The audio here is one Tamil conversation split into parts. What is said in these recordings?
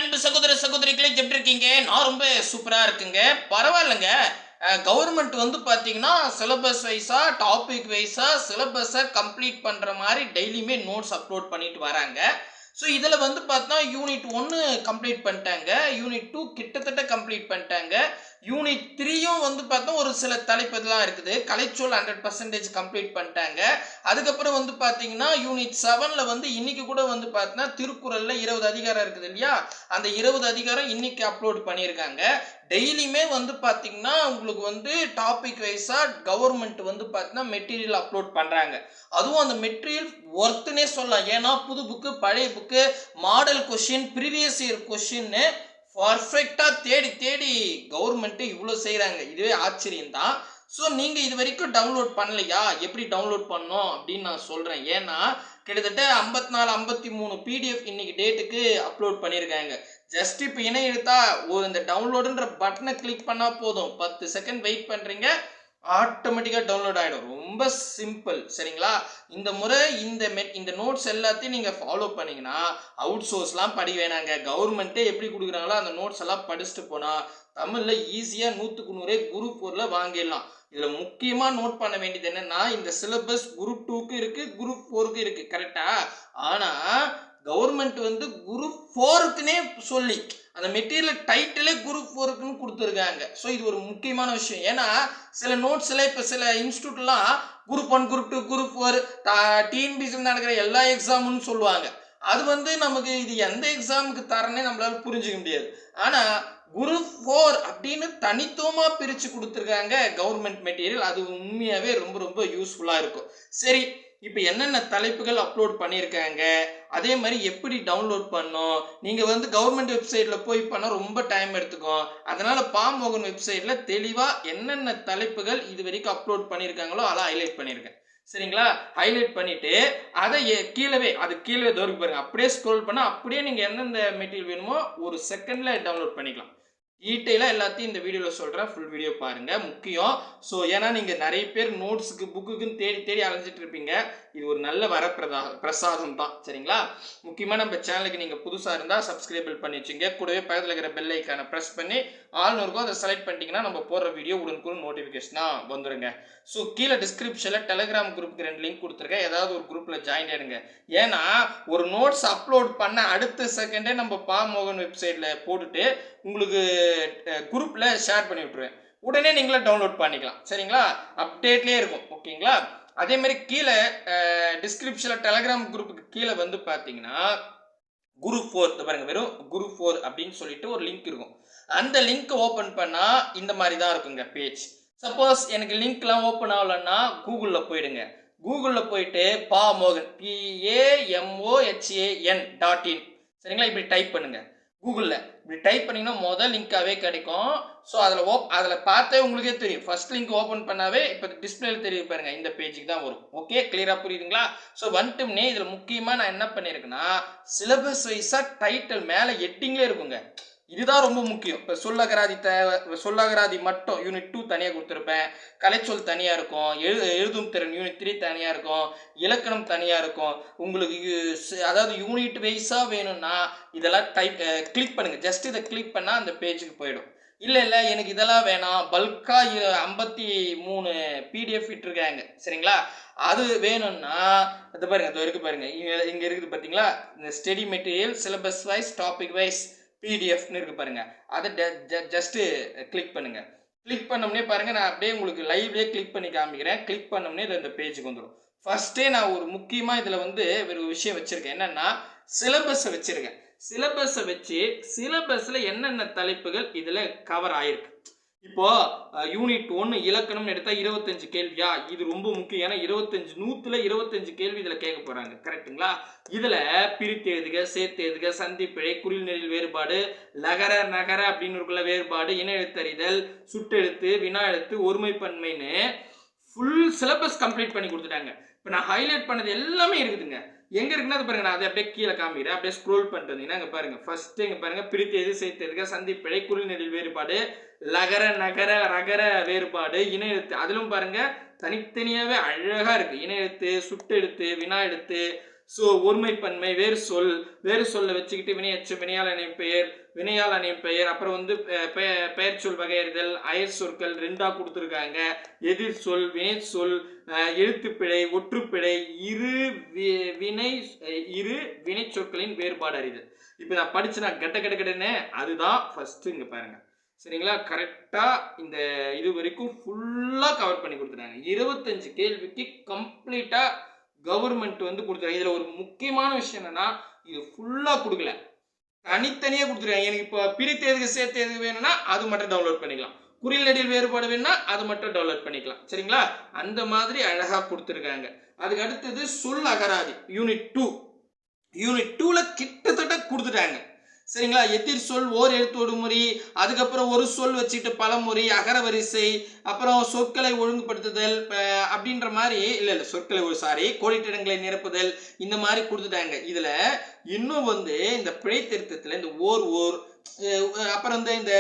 அன்பு சகோதர சகோதரிகளே எப்படி இருக்கீங்க? நான் ரொம்ப சூப்பரா இருக்குங்க. பரவாயில்லைங்க. கவர்மெண்ட் வந்து பார்த்தீங்கன்னா சிலபஸ் வைஸா டாபிக் வைஸா சிலபஸை கம்ப்ளீட் பண்ற மாதிரி டெய்லியுமே நோட்ஸ் அப்லோட் பண்ணிட்டு வராங்க. ஸோ இதில் வந்து பார்த்தா யூனிட் 1 கம்ப்ளீட் பண்ணிட்டாங்க, யூனிட் 2 கிட்டத்தட்ட கம்ப்ளீட் பண்ணிட்டாங்க, யூனிட் 3யும் வந்து பார்த்தா ஒரு சில தலைப்பு இதெல்லாம் இருக்குது. கலைச்சொல் 100% கம்ப்ளீட் பண்ணிட்டாங்க. அதுக்கப்புறம் வந்து பார்த்தீங்கன்னா யூனிட் 7ல் வந்து இன்னைக்கு கூட வந்து பார்த்தீங்கன்னா திருக்குறளில் 20 அதிகாரம் இருக்குது இல்லையா, அந்த 20 அதிகாரம் இன்னைக்கு அப்லோட் பண்ணியிருக்காங்க. டெய்லியுமே வந்து பார்த்தீங்கன்னா உங்களுக்கு வந்து டாபிக் வைஸாக கவர்மெண்ட் வந்து பார்த்தீங்கன்னா மெட்டீரியல் அப்லோட் பண்ணுறாங்க. அதுவும் அந்த மெட்டீரியல் ஒர்த்துனே சொல்லலாம். ஏன்னா புது புக்கு பழைய book model question previous year question பர்ஃபெக்டாக தேடி தேடி கவர்மெண்ட்டு இவ்வளோ செய்கிறாங்க. இதுவே ஆச்சரியம் தான். ஸோ நீங்கள் இது வரைக்கும் டவுன்லோட் பண்ணலையா? எப்படி டவுன்லோட் பண்ணோம் அப்படின்னு நான் சொல்கிறேன். ஏன்னா கிட்டத்தட்ட 54 53 பிடிஎஃப் இன்னைக்கு டேட்டுக்கு அப்லோட் பண்ணியிருக்காங்க. ஜஸ்ட் இப்போ இணைய எடுத்தா ஒரு இந்த டவுன்லோடுன்ற பட்டனை கிளிக் பண்ணால் போதும், 10 செகண்ட் வெயிட் பண்ணுறீங்க, ஆட்டோமேட்டிக்காக டவுன்லோட் ஆகிடும். ரொம்ப சிம்பிள். சரிங்களா? இந்த முறை இந்த நோட்ஸ் எல்லாத்தையும் நீங்கள் ஃபாலோ பண்ணிங்கன்னா அவுட் சோர்ஸ்லாம் படி வேணாங்க. கவர்மெண்ட்டே எப்படி கொடுக்குறாங்களோ அந்த நோட்ஸ் எல்லாம் படிச்சுட்டு போனால் தமிழில் ஈஸியாக 100க்கு 100 குரூப் 4ல் வாங்கிடலாம். இதில் முக்கியமாக நோட் பண்ண வேண்டியது என்னென்னா இந்த சிலபஸ் குரூப் 2க்கு இருக்குது, குரூப் 4க்கு இருக்குது. கரெக்டாக? ஆனால் கவர்மெண்ட் வந்து குரூப் 4க்குனே சொல்லி அந்த மெட்டீரியல் டைட்டிலே குரூப் 4க்குன்னு கொடுத்துருக்காங்க. ஸோ இது ஒரு முக்கியமான விஷயம். ஏன்னா சில நோட்ஸில் இப்போ சில இன்ஸ்டியூட்லாம் குரூப் 1 குரூப் 2 குரூப் 4 டிஎன்பிசியில் நடக்கிற எல்லா எக்ஸாமுன்னு சொல்லுவாங்க. அது வந்து நமக்கு இது எந்த எக்ஸாமுக்கு தரனே நம்மளால புரிஞ்சுக்க முடியாது. ஆனால் குரூப் 4 அப்படின்னு தனித்துவமாக பிரித்து கொடுத்துருக்காங்க கவர்மெண்ட் மெட்டீரியல். அது உண்மையாகவே ரொம்ப ரொம்ப யூஸ்ஃபுல்லாக இருக்கும். சரி, இப்போ என்னென்ன தலைப்புகள் அப்லோட் பண்ணியிருக்காங்க, அதே மாதிரி எப்படி டவுன்லோட் பண்ணோம், நீங்கள் வந்து கவர்மெண்ட் வெப்சைட்டில் போய் பண்ணால் ரொம்ப டைம் எடுத்துக்கும். அதனால் பாமோகன் வெப்சைட்டில் தெளிவாக என்னென்ன தலைப்புகள் இது வரைக்கும் அப்லோட் பண்ணியிருக்காங்களோ அதை ஹைலைட் பண்ணியிருக்கேன். சரிங்களா? ஹைலைட் பண்ணிவிட்டு அதை கீழே தோறுக்கு பாருங்க, அப்படியே ஸ்க்ரோல் பண்ணால் அப்படியே நீங்கள் எந்தெந்த மெட்டீரியல் வேணுமோ ஒரு செகண்டில் டவுன்லோட் பண்ணிக்கலாம். டீட்டெயிலாக எல்லாத்தையும் இந்த வீடியோவில் சொல்கிறேன், ஃபுல் வீடியோ பாருங்கள், முக்கியம். ஸோ ஏன்னா நீங்கள் நிறைய பேர் நோட்ஸுக்கு புக்குக்குன்னு தேடி தேடி அலைஞ்சிட்டு இருப்பீங்க. இது ஒரு நல்ல பிரசாதம் தான். சரிங்களா? முக்கியமாக நம்ம சேனலுக்கு நீங்கள் புதுசாக இருந்தால் சப்ஸ்கிரைபிள் பண்ணி வச்சுங்க. கூடவே பக்கத்தில் இருக்கிற பெல் ஐக்கானை ப்ரெஸ் பண்ணி ஆல்னு இருக்கும், அதை செலக்ட் பண்ணிட்டீங்கன்னா நம்ம போடுற வீடியோ உடனுக்குடன் நோட்டிஃபிகேஷனாக வந்துடுங்க. ஸோ கீழே டிஸ்கிரிப்ஷனில் டெலிகிராம் குரூப்புக்கு 2 லிங்க் கொடுத்துருக்கேன். ஏதாவது ஒரு குரூப்பில் ஜாயின் ஆகிடுங்க. ஏன்னா ஒரு நோட்ஸ் அப்லோட் பண்ண அடுத்த செகண்டே நம்ம பாமோகன் வெப்சைட்டில் போட்டுட்டு உங்களுக்கு குரூப்பில் ஷேர் பண்ணி விட்டுருவேன். உடனே நீங்களே டவுன்லோட் பண்ணிக்கலாம். சரிங்களா? அப்டேட்லேயே இருக்கும். ஓகேங்களா? அதே மாதிரி கீழே டிஸ்கிரிப்ஷனில் டெலிகிராம் குரூப்புக்கு கீழே வந்து பார்த்தீங்கன்னா குரூப் 4 பாருங்க, வெறும் குரூப் 4 அப்படின்னு சொல்லிட்டு ஒரு லிங்க் இருக்கும். அந்த லிங்க் ஓப்பன் பண்ணால் இந்த மாதிரி தான் இருக்குங்க பேஜ். சப்போஸ் எனக்கு லிங்க்லாம் ஓப்பன் ஆகலன்னா கூகுளில் போயிடுங்க. கூகுளில் போயிட்டு பாமோகன் PAMOHAN.in சரிங்களா? இப்படி டைப் பண்ணுங்க கூகுளில். இப்படி டைப் பண்ணிங்கன்னா முதல் லிங்காகவே கிடைக்கும். ஸோ அதில் பார்த்தே உங்களுக்கே தெரியும். ஃபர்ஸ்ட் லிங்க் ஓப்பன் பண்ணாவே இப்போ டிஸ்பிளேல தெரியும் பாருங்க, இந்த பேஜுக்கு தான் வரும். ஓகே, கிளியராக புரியுதுங்களா? ஸோ வந்துட்டும்னே இதில் முக்கியமாக நான் என்ன பண்ணியிருக்கேன்னா சிலபஸ் வைஸாக டைட்டில் மேலே ஹெட்டிங்லேயே இருக்குங்க. இதுதான் ரொம்ப முக்கியம். இப்போ சொல்லகராதி மட்டும் யூனிட் 2 தனியாக கொடுத்துருப்பேன், கலைச்சொல் தனியாக இருக்கும், எழுதும் திறன் யூனிட் 3 தனியாக இருக்கும், இலக்கணம் தனியாக இருக்கும். உங்களுக்கு அதாவது யூனிட் வைஸாக வேணும்னா இதெல்லாம் கிளிக் பண்ணுங்கள். ஜஸ்ட் இதை கிளிக் பண்ணால் அந்த பேஜுக்கு போயிடும். இல்லை எனக்கு இதெல்லாம் வேணாம், பல்காக 53 பிடிஎஃப் விட்டுருக்காங்க. சரிங்களா? அது வேணும்னா அது பாருங்க, அது இருக்கு பாருங்க, இங்கே இருக்குது பார்த்தீங்களா, இந்த study material syllabus wise topic wise பிடிஎஃப்னு இருக்கு பாருங்க. அதை ஜஸ்ட்டு கிளிக் பண்ணுங்க. கிளிக் பண்ணோம்னே பாருங்க, நான் அப்படியே உங்களுக்கு லைவ்லேயே கிளிக் பண்ணி காமிக்கிறேன். கிளிக் பண்ணோம்னே இந்த பேஜுக்கு வந்துடும். ஃபர்ஸ்டே நான் ஒரு முக்கியமாக இதில் வந்து ஒரு விஷயம் வச்சுருக்கேன். என்னென்னா சிலபஸை வச்சுருக்கேன். சிலபஸை வச்சு சிலபஸில் என்னென்ன தலைப்புகள் இதில் கவர் ஆயிருக்கு. இப்போ யூனிட் 1 இலக்கணம் எடுத்தால் 25 கேள்வியா? இது ரொம்ப முக்கியம். ஏன்னா 100ல் 25 கேள்வி இதில் கேட்க போகிறாங்க. கரெக்டுங்களா? இதில் பிரித்து எழுதுக, சேர்த்து எழுதுக, சந்திப்பிழை, குறில் நெறில் வேறுபாடு, லகர நகர அப்படின்னு இருக்குள்ள வேறுபாடு, இன எழுத்தறிதல், சுட்டெழுத்து, வினா எழுத்து, ஒருமைப்பன்மைன்னு ஃபுல் சிலபஸ் கம்ப்ளீட் பண்ணி கொடுத்துட்டாங்க. இப்போ நான் ஹைலைட் பண்ணது எல்லாமே இருக்குதுங்க. எங்கே இருக்குன்னா அது பாருங்க, நான் அதை அப்படியே கீழே காமிக்கிறேன். அப்படியே ஸ்க்ரோல் பண்ணிட்டு வந்தீங்கன்னா இங்கே பாருங்க, ஃபர்ஸ்ட் இங்கே பாருங்க, பிரித்து எது சேர்த்து எழுதுக, சந்திப்பிழை, குறில் நெறில் வேறுபாடு, லகர நகர ரகர வேறுபாடு, இன எழுத்து, அதிலும் பாருங்க தனித்தனியாகவே அழகாக இருக்குது. இன எழுத்து, சுட்டெழுத்து, வினா எழுத்து, ஸோ ஒருமைப்பன்மை, வேறு சொல்ல வச்சுக்கிட்டு வினையச்சு, வினையால் அணையும் பெயர், அப்புறம் வந்து பெயர் சொல் வகையறிதல், அயற் சொற்கள் ரெண்டா கொடுத்துருக்காங்க. எதிர் சொல், வினை சொல், எழுத்துப்பிழை, ஒற்றுப்பிழை, இரு வினை சொற்களின் வேறுபாடு அறிதல். இப்போ நான் படிச்சு நான் கெட்டன்னு அதுதான் ஃபர்ஸ்ட் இங்க பாருங்க. சரிங்களா, கரெக்டா இந்த இது வரைக்கும் ஃபுல்லா கவர் பண்ணி கொடுத்துட்டாங்க. 25 கேள்விக்கு கம்ப்ளீட்டா கவர்மெண்ட் வந்து கொடுத்துருக்காங்க. இதுல ஒரு முக்கியமான விஷயம் என்னன்னா, இது ஃபுல்லா கொடுக்கல, தனித்தனியா கொடுத்துருக்காங்க. எனக்கு இப்போ பிரித்து எதுக்கு சேர்த்து எதுக்கு வேணும்னா அது மட்டும் டவுன்லோட் பண்ணிக்கலாம். குறில் நெடில் வேறுபாடு வேணும்னா அது மட்டும் டவுன்லோட் பண்ணிக்கலாம். சரிங்களா, அந்த மாதிரி அழகா கொடுத்துருக்காங்க. அதுக்கு அடுத்தது சொல் அகராதி யூனிட் 2ல கிட்டத்தட்ட கொடுத்துட்டாங்க. சரிங்களா, எதிர் சொல், ஓர் எழுத்தோடு முறை, அதுக்கப்புறம் ஒரு சொல் வச்சுட்டு பலமுறை, அகரவரிசை, அப்புறம் சொற்களை ஒழுங்குபடுத்துதல் அப்படின்ற மாதிரி சொற்களை கோடிட்டிடங்களை நிரப்புதல், இந்த மாதிரி கொடுத்துட்டாங்க. இதுல இன்னும் வந்து இந்த பிழை திருத்தத்துல இந்த ஓர் அப்புறம் இந்த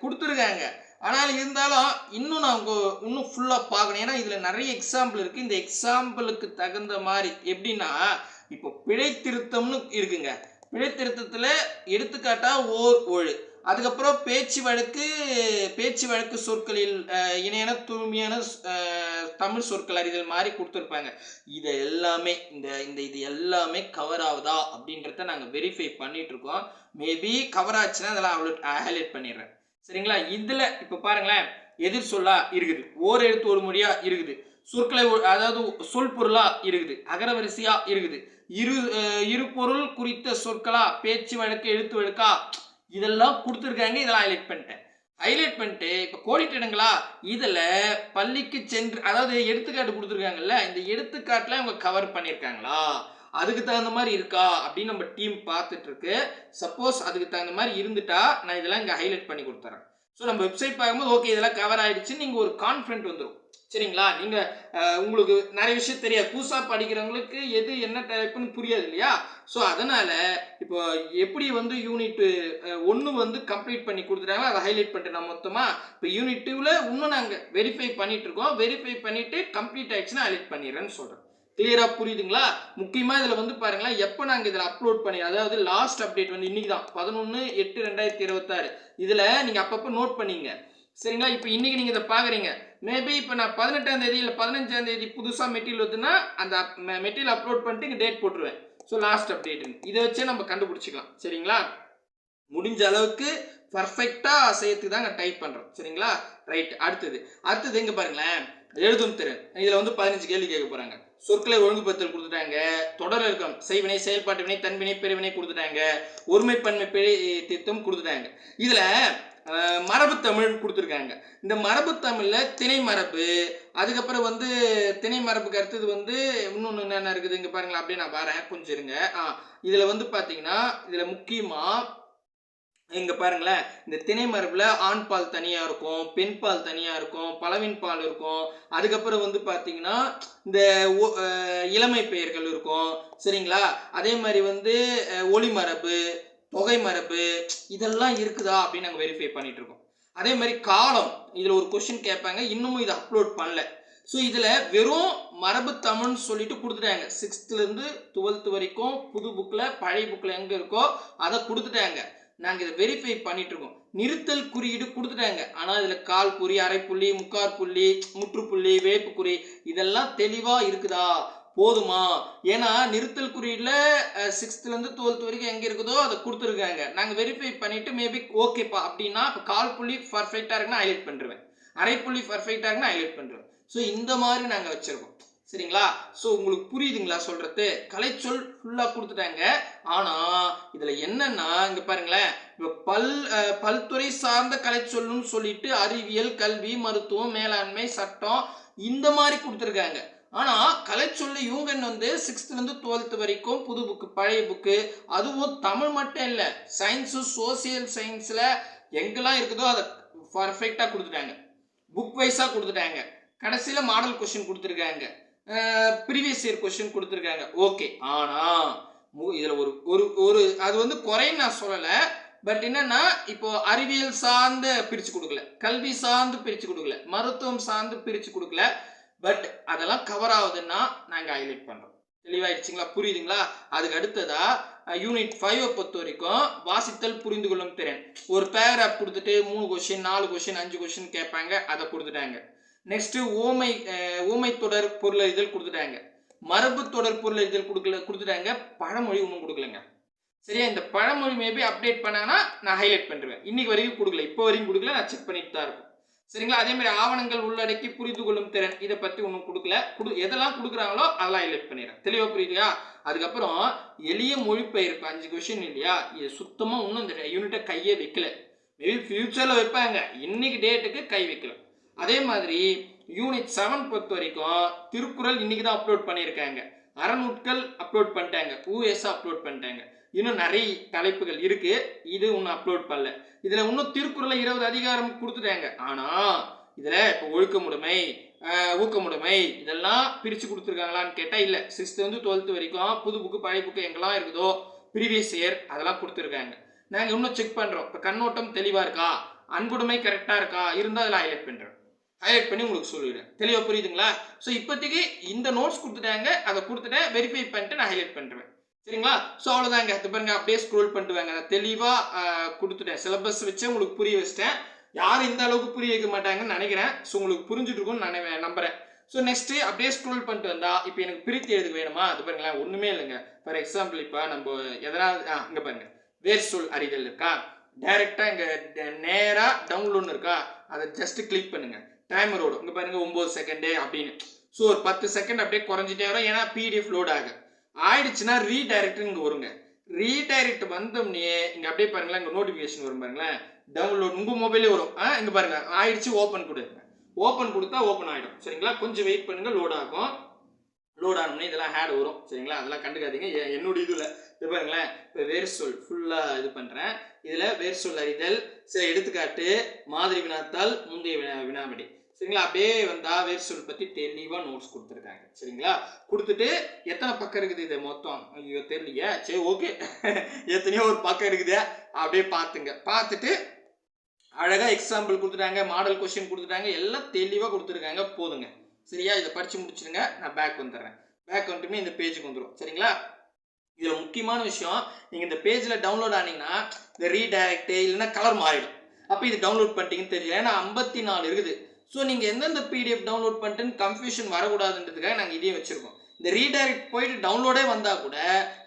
கொடுத்துருக்காங்க. ஆனால் இருந்தாலும் இன்னும் நான் இன்னும் ஃபுல்லா பார்க்கணும். ஏன்னா இதுல நிறைய எக்ஸாம்பிள் இருக்கு. இந்த எக்ஸாம்பிளுக்கு தகுந்த மாதிரி எப்படின்னா, இப்போ பிழை திருத்தம்னு இருக்குங்க. பிழை திருத்தத்துல எடுத்துக்காட்டா ஓர் ஒழு, அதுக்கப்புறம் பேச்சு வழக்கு சொற்களில் இணையான தூய்மையான தமிழ் சொற்கள் அறிதல் மாதிரி கொடுத்துருப்பாங்க. இது எல்லாமே இது எல்லாமே கவர் ஆகுதா அப்படின்றத நாங்கள் வெரிஃபை பண்ணிட்டு இருக்கோம். மேபி கவர் ஆச்சுன்னா அதெல்லாம் அவ்வளோ ஹைலைட் பண்ணிடுறேன். சரிங்களா, இதுல இப்போ பாருங்களேன், எதிர் சொல்லா இருக்குது, ஓர் எழுத்து ஒரு மொழியா இருக்குது, சொற்களை அதாவது சொல் பொருளா இருக்குது, அகரவரிசையா இருக்குது, இரு பொருள் குறித்த சொற்களா, பேச்சு வழக்கு, எழுத்து வழக்கா, இதெல்லாம் கொடுத்துருக்காங்க. இதெல்லாம் ஹைலைட் பண்ணிட்டு இப்ப கோடிட்டிடங்களா, இதுல பள்ளிக்கு சென்று, அதாவது எடுத்துக்காட்டு கொடுத்துருக்காங்கல்ல, இந்த எடுத்துக்காட்டுல அவங்க கவர் பண்ணியிருக்காங்களா, அதுக்கு தகுந்த மாதிரி இருக்கா அப்படின்னு நம்ம டீம் பார்த்துட்டு இருக்கு. சப்போஸ் அதுக்கு தகுந்த மாதிரி இருந்துட்டா நான் இதெல்லாம் இங்க ஹைலைட் பண்ணி கொடுத்துறேன். ஸோ நம்ம வெப்சைட் பார்க்கும்போது ஓகே இதெல்லாம் கவர் ஆயிடுச்சு, நீங்க ஒரு கான்ஃபிடென்ட் வந்துடும். சரிங்களா, நீங்க உங்களுக்கு நிறைய விஷயம் தெரியாது, புதுசா படிக்கிறவங்களுக்கு எது என்ன டைப்னு புரியாது இல்லையா. ஸோ அதனால இப்போ எப்படி வந்து யூனிட் 1 வந்து கம்ப்ளீட் பண்ணி கொடுத்துட்டாங்களோ அதை ஹைலைட் பண்ணிட்டு நம்ம மொத்தமா இப்போ யூனிட் 2ல இன்னும் நாங்கள் வெரிஃபை பண்ணிட்டு இருக்கோம். வெரிஃபை பண்ணிட்டு கம்ப்ளீட் ஆயிடுச்சுன்னா ஹைலைட் பண்ணிடுறேன்னு சொல்றேன். கிளியரா புரியுதுங்களா? முக்கியமா இதுல வந்து பாருங்களா, எப்ப நாங்க இதுல அப்லோட் பண்ணி, அதாவது லாஸ்ட் அப்டேட் வந்து இன்னைக்கு தான் 11/8/2026. இதுல நீங்க அப்பப்ப நோட் பண்ணீங்க. சரிங்களா, இப்போ இன்னைக்கு நீங்க இதை பாக்குறீங்க. மேபி இப்போ நான் 18ஆம் தேதி இல்லை 15ஆம் தேதி புதுசா மெட்டீரியல் வருதுன்னா அந்த மெட்டீரியல் அப்லோட் பண்ணிட்டு இங்க டேட் போட்டுருவேன். ஸோ லாஸ்ட் அப்டேட் இதை வச்சே நம்ம கண்டுபிடிச்சிக்கலாம். சரிங்களா, முடிஞ்ச அளவுக்கு பர்ஃபெக்டா செய்யறதுக்கு தான் டைப் பண்றோம். சரிங்களா, ரைட். அடுத்தது எங்க பாருங்களேன், எழுதும் திறன். இதுல வந்து 15 கேள்வி கேட்க போறாங்க. சொற்களை ஒழுங்குபடுத்தல் கொடுத்துட்டாங்க, தொடர் இலக்கம், செய்வினை, செயல்பாட்டு வினை, தன்வினை, பெருவினை கொடுத்துட்டாங்க, ஒருமைப்பன்மை பிழை திருத்தம் கொடுத்துட்டாங்க. இதுல மரபு தமிழ் கொடுத்துருக்காங்க. இந்த மரபு தமிழ்ல திணை மரபு, அதுக்கப்புறம் வந்து திணை மரபுக்கு அடுத்தது வந்து இன்னொன்னு என்னென்ன இருக்குது இங்க பாருங்களா, அப்படியே நான் வரேன், கொஞ்சம் இருங்க. இதுல வந்து பாத்தீங்கன்னா இதுல முக்கியமா இங்க பாருங்களேன், இந்த திணை மரபுல ஆண் பால் தனியா இருக்கும், பெண் பால் தனியா இருக்கும், பலவின் பால் இருக்கும், அதுக்கப்புறம் வந்து பாத்தீங்கன்னா இந்த இளமை பெயர்கள் இருக்கும். சரிங்களா, அதே மாதிரி வந்து ஒளி மரபு, தொகை மரபு, இதெல்லாம் இருக்குதா அப்படின்னு நாங்கள் வெரிஃபை பண்ணிட்டு இருக்கோம். அதே மாதிரி காலம், இதுல ஒரு கொஸ்டின் கேட்பாங்க, இன்னமும் இதை அப்லோட் பண்ணல. ஸோ இதுல வெறும் மரபு தமிழ்னு சொல்லிட்டு கொடுத்துட்டாங்க. 6th இருந்து 12th வரைக்கும் புது புக்ல, பழைய புக்ல எங்க இருக்கோ அதை கொடுத்துட்டாங்க. நாங்க இதை வெரிஃபை பண்ணிட்டு இருக்கோம். நிறுத்தல் குறியீடு கொடுத்துட்டாங்க, ஆனா இதுல கால் புள்ளி, அரை புள்ளி, முக்கால் புள்ளி, முற்றுப்புள்ளி, வேப்பு குறி, இதெல்லாம் தெளிவா இருக்குதா, போதுமா? ஏன்னா நிறுத்தல் குறியீடுல 6th இருந்து 12th வரைக்கும் எங்க இருக்குதோ அதை கொடுத்துருக்காங்க. நாங்க வெரிஃபை பண்ணிட்டு மேபி ஓகேப்பா அப்படின்னா கால் புள்ளி பர்ஃபெக்டா இருக்குன்னா ஹைலைட் பண்ணிடுவேன், அரை புள்ளி பர்ஃபெக்டா இருக்குன்னா ஹைலைட் பண்ணிடுவேன். ஸோ இந்த மாதிரி நாங்க வச்சிருக்கோம். சரிங்களா, ஸோ உங்களுக்கு புரியுதுங்களா சொல்றது? கலைச்சொல் ஃபுல்லா கொடுத்துட்டாங்க. ஆனா இதுல என்னன்னா இங்க பாருங்களேன், இப்ப பல்துறை சார்ந்த கலைச்சொல்லுன்னு சொல்லிட்டு அறிவியல், கல்வி, மருத்துவம், மேலாண்மை, சட்டம் இந்த மாதிரி கொடுத்துருக்காங்க. ஆனா கலைச்சொல்லு இவங்க வந்து 6th இருந்து 12th வரைக்கும் புது புக்கு, பழைய புக்கு, அதுவும் தமிழ் மட்டும் இல்ல, சயின்ஸு, சோசியல் சயின்ஸ்ல எங்கெல்லாம் இருக்குதோ அதை பர்ஃபெக்டா கொடுத்துட்டாங்க, புக் வைஸா கொடுத்துட்டாங்க. கடைசியில மாடல் கொஸ்டின் கொடுத்துருக்காங்க, ப்ரீவியஸ் இயர் கொஸ்டின் கொடுத்துருக்காங்க. ஓகே, ஆனா இதுல ஒரு அது வந்து குறைன்னு நான் சொல்லல. பட் என்னன்னா இப்போ அறிவியல் சார்ந்து பிரிச்சு கொடுக்கல, கல்வி சார்ந்து பிரிச்சு கொடுக்கல, மருத்துவம் சார்ந்து பிரிச்சு கொடுக்கல. பட் அதெல்லாம் கவர் ஆகுதுன்னா நாங்க ஹைலைட் பண்றோம். தெளிவாயிடுச்சுங்களா? புரியுதுங்களா? அதுக்கு அடுத்ததா யூனிட் 5 பொறுத்த வரைக்கும் வாசித்தல் புரிந்து கொள்ளும் திறன். ஒரு பேராகிராஃப் கொடுத்துட்டு 3 கொஸ்டின் 4 கொஸ்டின் 5 கொஸ்டின் கேட்பாங்க, அதை கொடுத்துட்டாங்க. நெக்ஸ்ட் ஊமை தொடர் பொருளறிதல் கொடுத்துட்டாங்க. மரபு தொடர் பொருளறிதல் கொடுத்துட்டாங்க. பழமொழி ஒன்றும் கொடுக்கலங்க. சரியா? இந்த பழமொழி மேபி அப்டேட் பண்ணாங்கன்னா நான் ஹைலைட் பண்ணுவேன். இன்னைக்கு வரைக்கும் கொடுக்கல, இப்போ வரைக்கும் கொடுக்கல, நான் செக் பண்ணிட்டு தான் இருக்கும். சரிங்களா? அதே மாதிரி ஆவணங்கள் உள்ளடக்கி புரிந்து கொள்ளும் திறன், இதை பத்தி ஒன்றும் கொடுக்கல. எதெல்லாம் கொடுக்குறாங்களோ அதெல்லாம் ஹைலைட் பண்ணிடுறேன். தெளிவா புரியுதுயா? அதுக்கப்புறம் எளிய மொழிபெயர்ப்பு 5 கொஸ்டின் இல்லையா? இது சுத்தமா இன்னும் இந்த யூனிட்டை கையே வைக்கல. மேபி ஃபியூச்சர்ல வைப்பாங்க, இன்னைக்கு டேட்டுக்கு கை வைக்கல. அதே மாதிரி யூனிட் 7 பொறுத்த வரைக்கும் திருக்குறள் இன்னைக்கு தான் அப்லோட் பண்ணியிருக்காங்க. அறநூட்கள் அப்லோட் பண்ணிட்டாங்க. யூஎஸ் அப்லோட் பண்ணிட்டாங்க. இன்னும் நிறைய தலைப்புகள் இருக்கு, இது ஒன்றும் அப்லோட் பண்ணல. இதுல இன்னும் திருக்குறளை 20 அதிகாரம் கொடுத்துட்டாங்க. ஆனா இதுல இப்போ ஒழுக்கமுடைமை, ஊக்கமுடைமை இதெல்லாம் பிரிச்சு கொடுத்துருக்காங்களான்னு கேட்டா இல்ல. 6th வந்து 12th வரைக்கும் புது புக்கு பழைய புக்கு எங்கெல்லாம் இருக்குதோ ப்ரீவியஸ் இயர் அதெல்லாம் கொடுத்துருக்காங்க. நாங்க இன்னும் செக் பண்றோம். இப்போ கண்ணோட்டம் தெளிவா இருக்கா, அன்புடைமை கரெக்டா இருக்கா, இருந்தா அதில் ஹைலைட் பண்றேன். ஹைலைட் பண்ணி உங்களுக்கு சொல்லிடுறேன். தெளிவா புரியுதுங்களா? ஸோ இப்போதைக்கு இந்த நோட்ஸ் கொடுத்துட்டாங்க, அதை கொடுத்துட்டேன், வெரிஃபை பண்ணிட்டு நான் ஹைலைட் பண்ணுறேன். சரிங்களா? ஸோ அவ்வளோதாங்க. இது பாருங்க, அப்படியே ஸ்க்ரோல் பண்ணிட்டு வாங்க. நான் தெளிவாக கொடுத்துட்டேன். சிலபஸ் வச்சு உங்களுக்கு புரிய வச்சிட்டேன். யாரும் இந்த அளவுக்கு புரிய வைக்க மாட்டாங்கன்னு நினைக்கிறேன். ஸோ உங்களுக்கு புரிஞ்சுட்டு இருக்கும்னு நான் நம்புறேன். ஸோ நெக்ஸ்ட் அப்படியே ஸ்க்ரோல் பண்ணிட்டு வந்தா இப்போ எனக்கு பிரித்து எழுத வேணுமா? அது பாருங்களேன், ஒன்றுமே இல்லைங்க. ஃபார் எக்ஸாம்பிள் இப்போ நம்ம எதனால் இங்கே பாருங்க, வேர் சொல் அறிதல் இருக்கா, டைரெக்டாக இங்கே நேராக டவுன்லோட்னு இருக்கா, அதை ஜஸ்ட் கிளிக் பண்ணுங்க. டைமரோட இங்கே பாருங்க 9 செகண்டு அப்படின்னு. ஸோ ஒரு 10 செகண்ட் அப்படியே குறைஞ்சிட்டே வரும், ஏன்னா பிடிஎஃப் லோட் ஆயிடுச்சுன்னா ரீடைரக்ட் இங்கே வருங்க. ரீடைரக்ட் வந்தோம்னே இங்கே அப்படியே பாருங்களேன், இங்கே நோட்டிஃபிகேஷன் வரும் பாருங்களேன், டவுன்லோட் உங்கள் மொபைலே வரும். இங்கே பாருங்க ஆயிடுச்சு, ஓப்பன் கொடுங்க. ஓப்பன் கொடுத்தா ஓப்பன் ஆகிடும். சரிங்களா? கொஞ்சம் வெயிட் பண்ணுங்க, லோட் ஆகும். லோட் ஆகணும்னு இதெல்லாம் ஹேட் வரும். சரிங்களா? அதெல்லாம் கண்டுக்காதீங்க. என்னோட இதில் இது பாருங்களேன், இப்போ வேர் சொல் ஃபுல்லாக இது பண்ணுறேன். இதில் வேர் சொல் அறிதல், சில எடுத்துக்காட்டு, மாதிரி வினாத்தால், முந்தைய வினாவிடை. சரிங்களா? அப்படியே வந்தா வேர் சொல் பற்றி தெளிவாக நோட்ஸ் கொடுத்துருக்காங்க. சரிங்களா? கொடுத்துட்டு எத்தனை பக்கம் இருக்குது இது மொத்தம்? ஐயோ தெரியலையே. சரி ஓகே, எத்தனையோ ஒரு பக்கம் இருக்குது, அப்படியே பார்த்துங்க. பார்த்துட்டு அழகாக எக்ஸாம்பிள் கொடுத்துட்டாங்க, மாடல் கொஸ்டின் கொடுத்துட்டாங்க, எல்லாம் தெளிவாக கொடுத்துருக்காங்க. போதுங்க. சரியா? இதை படித்து முடிச்சிருங்க. நான் பேக் வந்துடுறேன். பேக் வந்துட்டுமே இந்த பேஜுக்கு வந்துடும். சரிங்களா? இதில் முக்கியமான விஷயம், நீங்கள் இந்த பேஜில் டவுன்லோட் ஆனீங்கன்னா இந்த ரீடைரக்ட் இல்லைன்னா கலர் மாறிடும். அப்போ இது டவுன்லோட் பண்ணிட்டீங்கன்னு தெரியல, ஏன்னா 54 இருக்குது. ஸோ நீங்கள் எந்தெந்த பிடிஎஃப் டவுன்லோட் பண்ணிட்டுன்னு கன்ஃபியூஷன் வரக்கூடாதுன்றதுக்காக நாங்கள் இதையும் வச்சுருக்கோம். இந்த ரீடைரக்ட் போயிட்டு டவுன்லோடே வந்தால் கூட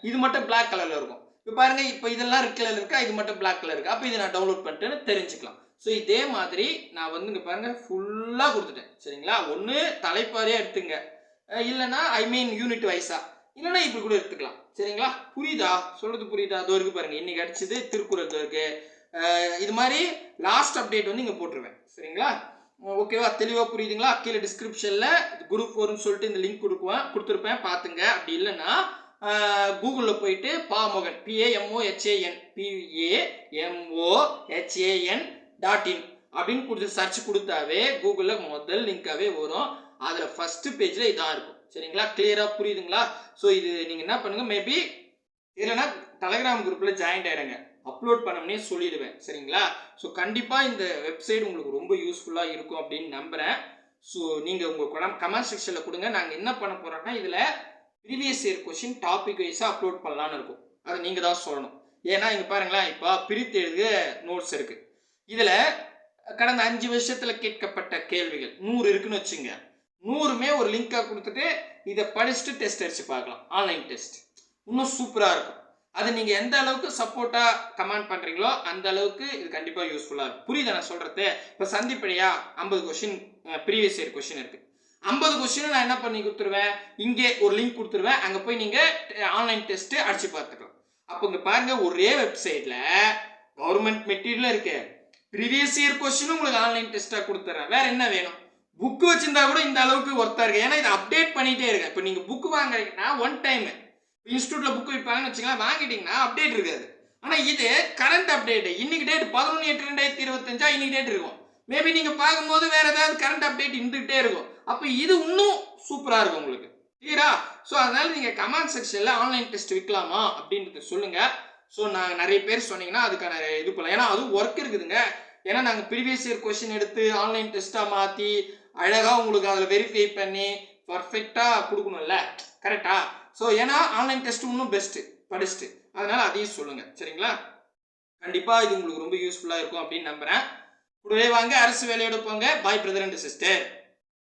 இது மட்டும் பிளாக் கலரில் இருக்கும். இப்போ பாருங்க, இப்போ இதெல்லாம் ரெட் கலர் இருக்கா, இது மட்டும் பிளாக் கலர் இருக்கு. அப்போ இதை நான் டவுன்லோட் பண்ணிட்டேன்னு தெரிஞ்சுக்கலாம். ஸோ இதே மாதிரி நான் வந்து இங்கே பாருங்க ஃபுல்லாக கொடுத்துட்டேன். சரிங்களா? ஒன்று தலைப்பாரியாக எடுத்துங்க, இல்லைன்னா யூனிட் வைஸா, இல்லைன்னா இப்படி கூட எடுத்துக்கலாம். சரிங்களா? புரியுதா? சொல்றது புரியுதா? அதோ இருக்கு பாருங்க, இன்னைக்கு அடிச்சது திருக்குறள் இருக்கு. இது மாதிரி லாஸ்ட் அப்டேட் வந்து இங்கே போட்டுருவேன். சரிங்களா? ஓகேவா? தெளிவாக புரியுதுங்களா? கீழே டிஸ்கிரிப்ஷனில் குரூப் 4ன்னு சொல்லிட்டு இந்த லிங்க் கொடுத்துருப்பேன், பார்த்துங்க. அப்படி இல்லைன்னா கூகுளில் போயிட்டு பாமோகன் PAMOHAN அப்படின்னு கொடுத்து சர்ச் கொடுத்தாவே கூகுளில் முதல் லிங்காகவே வரும். அதில் ஃபர்ஸ்ட் பேஜில் இதான் இருக்கும். சரிங்களா? கிளியராக புரியுதுங்களா? ஸோ இது நீங்கள் என்ன பண்ணுங்க, மேபி இல்லைன்னா டெலகிராம் குரூப்பில் ஜாயின் ஆகிடுங்க, அப்லோட் பண்ணோம்னே சொல்லிடுவேன். சரிங்களா? ஸோ கண்டிப்பாக இந்த வெப்சைட் உங்களுக்கு ரொம்ப யூஸ்ஃபுல்லாக இருக்கும் அப்படின்னு நம்புகிறேன். ஸோ நீங்கள் உங்கள் கமெண்ட் செக்ஷனில் கொடுங்க. நாங்கள் என்ன பண்ண போகிறோம்னா இதில் ப்ரீவியஸ் இயர் கொஸ்டின் டாபிக் வைஸாக அப்லோட் பண்ணலான்னு இருக்கும். அதை நீங்கள் தான் சொல்லணும். ஏன்னா இங்கே பாருங்களேன், இப்போ பிரித்து எழுத நோட்ஸ் இருக்குது. இதில் கடந்த 5 வருஷத்தில் கேட்கப்பட்ட கேள்விகள் 100 இருக்குன்னு வச்சுங்க. 100மே ஒரு லிங்காக கொடுத்துட்டு இதை படிச்சுட்டு டெஸ்ட் அடிச்சு பார்க்கலாம். ஆன்லைன் டெஸ்ட் இன்னும் சூப்பராக இருக்கும். அது நீங்கள் எந்த அளவுக்கு சப்போர்ட்டாக கமெண்ட் பண்ணுறீங்களோ அந்த அளவுக்கு இது கண்டிப்பாக யூஸ்ஃபுல்லாக இருக்கும். புரியுதா நான் சொல்கிறது? இப்போ சந்திப்படியா 50 கொஸ்டின் ப்ரீவியஸ் இயர் கொஸ்டின் இருக்குது. 50 கொஸ்டின் நான் என்ன பண்ணி கொடுத்துருவேன், இங்கே ஒரு லிங்க் கொடுத்துருவேன், அங்கே போய் நீங்கள் ஆன்லைன் டெஸ்ட்டு அடிச்சு பார்த்துக்கலாம். அப்போ இங்கே பாருங்க, ஒரே வெப்சைட்டில் கவர்மெண்ட் மெட்டீரியல் இருக்கு, ப்ரீவியஸ் இயர் கொஸ்டினும் உங்களுக்கு ஆன்லைன் டெஸ்ட்டாக கொடுத்துட்றேன். வேற என்ன வேணும்? புக்கு வச்சிருந்தா கூட இந்த அளவுக்கு ஒர்த்தாக இருக்கு. ஏன்னா இதை அப்டேட் பண்ணிகிட்டே இருக்கேன். இப்போ நீங்கள் புக்கு வாங்குறீங்கன்னா ஒன் டைம் இன்ஸ்டியூட்டில் புக்கு விற்பாங்கன்னு வச்சுக்கலாம், வாங்கிட்டீங்கன்னா அப்டேட் இருக்காது. ஆனால் இது கரண்ட் அப்டேட். இன்னைக்கு டேட் 11/8/2025 இன்னைக்கு டேட் இருக்கும். மேபி நீங்கள் பார்க்கும்போது வேற ஏதாவது கரண்ட் அப்டேட் இருந்துகிட்டே இருக்கும். அப்போ இது இன்னும் சூப்பராக இருக்கும் உங்களுக்கு. கிளியரா? ஸோ அதனால நீங்கள் கமெண்ட் செக்ஷனில் ஆன்லைன் டெஸ்ட் விற்கலாமா அப்படின்றத சொல்லுங்கள். ஸோ நான் நிறைய பேர் சொன்னீங்கன்னா அதுக்கான இது பண்ணலாம். ஏன்னா அதுவும் ஒர்க் இருக்குதுங்க. ஏன்னா நாங்கள் ப்ரீவியஸ் இயர் கொஸ்டின் எடுத்து ஆன்லைன் டெஸ்ட்டாக மாற்றி அழகாக உங்களுக்கு அதில் வெரிஃபை பண்ணி பர்ஃபெக்டாக கொடுக்கணும்ல, கரெக்டா? ஸோ ஏன்னா ஆன்லைன் டெஸ்ட் இன்னும் பெஸ்ட்டு படிச்சுட்டு, அதனால் அதையும் சொல்லுங்கள். சரிங்களா? கண்டிப்பாக இது உங்களுக்கு ரொம்ப யூஸ்ஃபுல்லாக இருக்கும் அப்படின்னு நம்புகிறேன். கூடவே வாங்க, அரசு வேலையோட போங்க. பாய் பிரதர் அண்ட் சிஸ்டர்.